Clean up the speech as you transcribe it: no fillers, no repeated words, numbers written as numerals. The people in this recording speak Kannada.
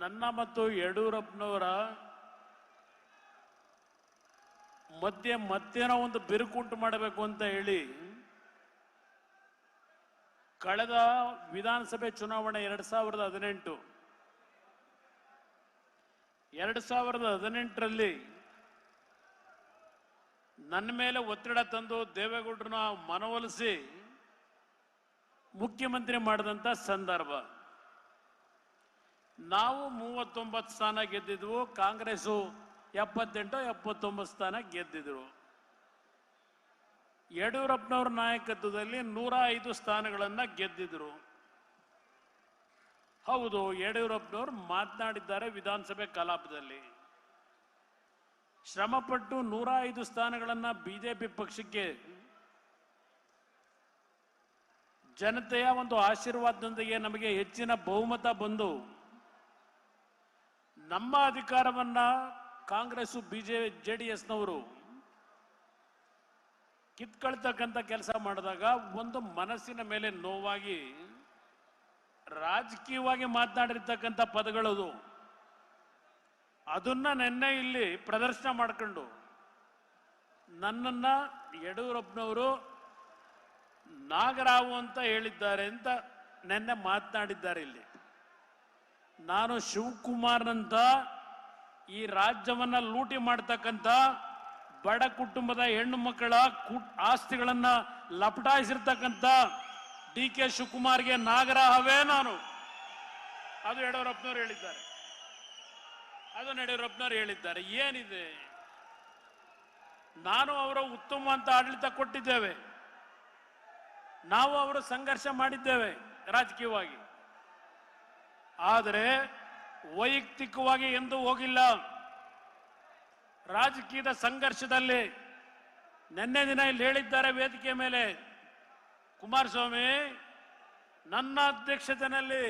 ನನ್ನ ಮತ್ತು ಯಡಿಯೂರಪ್ಪನವರ ಮಧ್ಯೆ ಮತ್ತೇನೋ ಒಂದು ಬಿರುಕುಂಟು ಮಾಡಬೇಕು ಅಂತ ಹೇಳಿ ಕಳೆದ ವಿಧಾನಸಭೆ ಚುನಾವಣೆ 2018ರಲ್ಲಿ ನನ್ನ ಮೇಲೆ ಒತ್ತಡ ತಂದು ದೇವೇಗೌಡರನ್ನ ಮನವೊಲಿಸಿ ಮುಖ್ಯಮಂತ್ರಿ ಮಾಡಿದಂತ ಸಂದರ್ಭ. ನಾವು 39 ಸ್ಥಾನ ಗೆದ್ದಿದ್ವು, ಕಾಂಗ್ರೆಸ್ 78-79 ಸ್ಥಾನ ಗೆದ್ದಿದ್ರು. ಯಡಿಯೂರಪ್ಪನವರ ನಾಯಕತ್ವದಲ್ಲಿ 105 ಸ್ಥಾನಗಳನ್ನ ಗೆದ್ದಿದ್ರು. ಹೌದು, ಯಡಿಯೂರಪ್ಪನವರು ಮಾತನಾಡಿದ್ದಾರೆ ವಿಧಾನಸಭೆ ಕಲಾಪದಲ್ಲಿ. ಶ್ರಮಪಟ್ಟು 105 ಸ್ಥಾನಗಳನ್ನ ಬಿಜೆಪಿ ಪಕ್ಷಕ್ಕೆ ಜನತೆಯ ಒಂದು ಆಶೀರ್ವಾದದೊಂದಿಗೆ ನಮಗೆ ಹೆಚ್ಚಿನ ಬಹುಮತ ಬಂದು ನಮ್ಮ ಅಧಿಕಾರವನ್ನ ಕಾಂಗ್ರೆಸ್ ಜೆಡಿಎಸ್ನವರು ಕಿತ್ಕೊಳ್ತಕ್ಕಂಥ ಕೆಲಸ ಮಾಡಿದಾಗ ಒಂದು ಮನಸ್ಸಿನ ಮೇಲೆ ನೋವಾಗಿ ರಾಜಕೀಯವಾಗಿ ಮಾತನಾಡಿರ್ತಕ್ಕಂಥ ಪದಗಳದು. ಅದನ್ನ ನಿನ್ನೆ ಇಲ್ಲಿ ಪ್ರದರ್ಶನ ಮಾಡಿಕೊಂಡು ನನ್ನನ್ನ ಯಡಿಯೂರಪ್ಪನವರು ನಾಗರಾವು ಅಂತ ಹೇಳಿದ್ದಾರೆ ಅಂತ ನಿನ್ನೆ ಮಾತನಾಡಿದ್ದಾರೆ. ಇಲ್ಲಿ ನಾನು ಶಿವಕುಮಾರ್ನಂತ ಈ ರಾಜ್ಯವನ್ನ ಲೂಟಿ ಮಾಡ್ತಕ್ಕಂಥ ಬಡ ಕುಟುಂಬದ ಹೆಣ್ಣು ಮಕ್ಕಳ ಆಸ್ತಿಗಳನ್ನ ಲಪಟಾಯಿಸಿರ್ತಕ್ಕಂಥ DK ಶಿವಕುಮಾರ್ಗೆ ನಾಗರಾಹವೇ ನಾನು. ಅದು ಯಡಿಯೂರಪ್ಪನವರು ಹೇಳಿದ್ದಾರೆ. ಏನಿದೆ, ನಾನು ಅವರ ಉತ್ತಮ ಅಂತ ಆಡಳಿತ ಕೊಟ್ಟಿದ್ದೇವೆ, ನಾವು ಅವರು ಸಂಘರ್ಷ ಮಾಡಿದ್ದೇವೆ ರಾಜಕೀಯವಾಗಿ, ಆದರೆ ವೈಯಕ್ತಿಕವಾಗಿ ಎಂದೂ ಹೋಗಿಲ್ಲ. ರಾಜಕೀಯದ ಸಂಘರ್ಷದಲ್ಲಿ ನಿನ್ನೆ ದಿನ ಇಲ್ಲಿ ಹೇಳಿದ್ದಾರೆ ವೇದಿಕೆ ಮೇಲೆ, ಕುಮಾರಸ್ವಾಮಿ ನನ್ನ ಅಧ್ಯಕ್ಷತೆಯಲ್ಲಿ